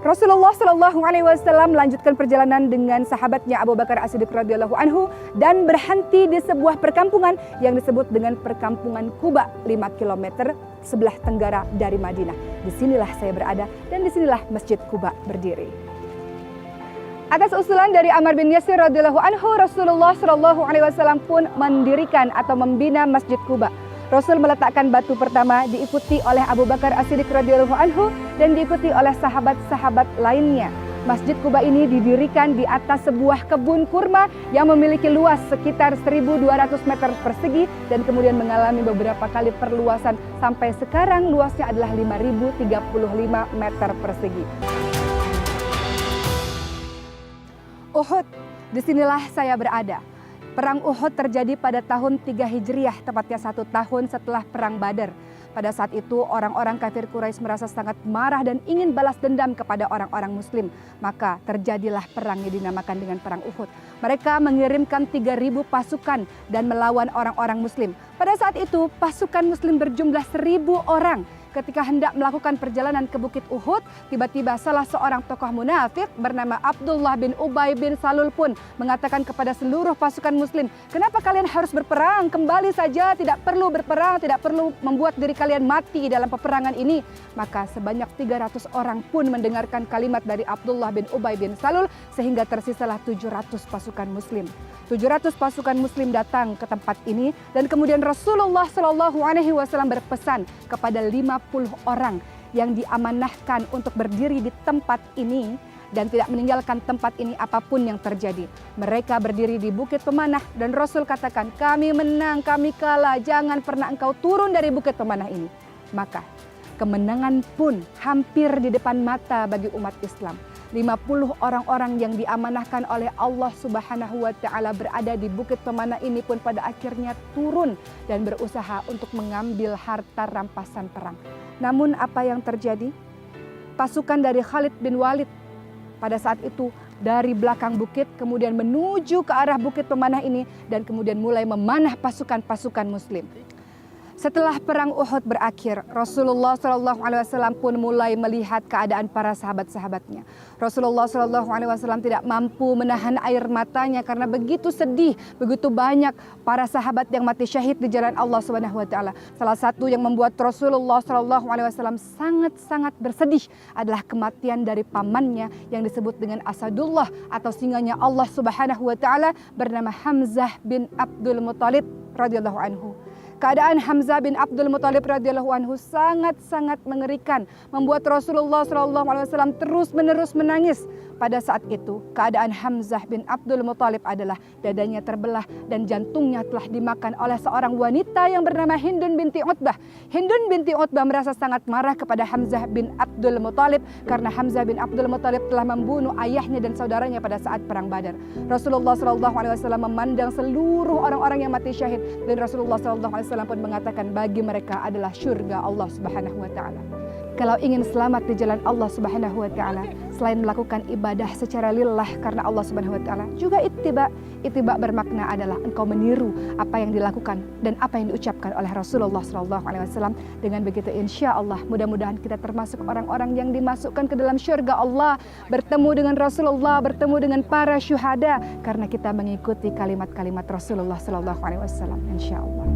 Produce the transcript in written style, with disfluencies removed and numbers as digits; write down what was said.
Rasulullah Shallallahu Alaihi Wasallam melanjutkan perjalanan dengan sahabatnya Abu Bakar As-Siddiq radhiyallahu anhu dan berhenti di sebuah perkampungan yang disebut dengan perkampungan Quba, 5 km sebelah tenggara dari Madinah. Disinilah saya berada dan disinilah Masjid Quba berdiri. Atas usulan dari Ammar bin Yasir radhiyallahu anhu, Rasulullah Shallallahu Alaihi Wasallam pun mendirikan atau membina Masjid Quba. Rasul meletakkan batu pertama diikuti oleh Abu Bakar As-Siddiq radhiyallahu anhu dan diikuti oleh sahabat-sahabat lainnya. Masjid Quba ini didirikan di atas sebuah kebun kurma yang memiliki luas sekitar 1.200 meter persegi dan kemudian mengalami beberapa kali perluasan sampai sekarang luasnya adalah 5.035 meter persegi. Uhud, disinilah saya berada. Perang Uhud terjadi pada tahun 3 Hijriah, tepatnya 1 tahun setelah Perang Badar. Pada saat itu orang-orang kafir Quraisy merasa sangat marah dan ingin balas dendam kepada orang-orang Muslim. Maka terjadilah perang yang dinamakan dengan Perang Uhud. Mereka mengirimkan 3.000 pasukan dan melawan orang-orang Muslim. Pada saat itu pasukan Muslim berjumlah 1.000 orang. Ketika hendak melakukan perjalanan ke Bukit Uhud, tiba-tiba salah seorang tokoh munafik bernama Abdullah bin Ubay bin Salul pun mengatakan kepada seluruh pasukan Muslim, "Kenapa kalian harus berperang? Kembali saja, tidak perlu berperang, tidak perlu membuat diri kalian mati dalam peperangan ini." Maka sebanyak 300 orang pun mendengarkan kalimat dari Abdullah bin Ubay bin Salul sehingga tersisalah 700 pasukan Muslim. 700 pasukan Muslim datang ke tempat ini dan kemudian Rasulullah Shallallahu Alaihi Wasallam berpesan kepada 50 orang yang diamanahkan untuk berdiri di tempat ini dan tidak meninggalkan tempat ini apapun yang terjadi. Mereka berdiri di Bukit Pemanah dan Rasul katakan, "Kami menang, kami kalah, jangan pernah engkau turun dari Bukit Pemanah ini." Maka kemenangan pun hampir di depan mata bagi umat Islam. 50 orang-orang yang diamanahkan oleh Allah Subhanahu wa Ta'ala berada di Bukit Pemanah ini pun pada akhirnya turun dan berusaha untuk mengambil harta rampasan perang. Namun apa yang terjadi? Pasukan dari Khalid bin Walid pada saat itu dari belakang bukit kemudian menuju ke arah Bukit Pemanah ini dan kemudian mulai memanah pasukan-pasukan Muslim. Setelah perang Uhud berakhir, Rasulullah SAW pun mulai melihat keadaan para sahabat-sahabatnya. Rasulullah SAW tidak mampu menahan air matanya karena begitu sedih, begitu banyak para sahabat yang mati syahid di jalan Allah SWT. Salah satu yang membuat Rasulullah SAW sangat-sangat bersedih adalah kematian dari pamannya yang disebut dengan Asadullah atau singanya Allah SWT bernama Hamzah bin Abdul Muthalib radhiyallahu anhu. Keadaan Hamzah bin Abdul Muthalib radhiyallahu anhu sangat-sangat mengerikan, membuat Rasulullah SAW terus-menerus menangis. Pada saat itu, keadaan Hamzah bin Abdul Muthalib adalah dadanya terbelah dan jantungnya telah dimakan oleh seorang wanita yang bernama Hindun binti Utbah. Hindun binti Utbah merasa sangat marah kepada Hamzah bin Abdul Muthalib karena Hamzah bin Abdul Muthalib telah membunuh ayahnya dan saudaranya pada saat perang Badar. Rasulullah SAW memandang seluruh orang-orang yang mati syahid dan Rasulullah SAW pun mengatakan bagi mereka adalah syurga Allah Subhanahu wa Ta'ala. Kalau ingin selamat di jalan Allah Subhanahu wa Ta'ala, selain melakukan ibadah secara lillah karena Allah Subhanahu wa Ta'ala, juga ittiba. Ittiba bermakna adalah engkau meniru apa yang dilakukan dan apa yang diucapkan oleh Rasulullah SAW. Dengan begitu insya Allah mudah-mudahan kita termasuk orang-orang yang dimasukkan ke dalam syurga Allah, bertemu dengan Rasulullah, bertemu dengan para syuhada karena kita mengikuti kalimat-kalimat Rasulullah SAW. Insya Allah.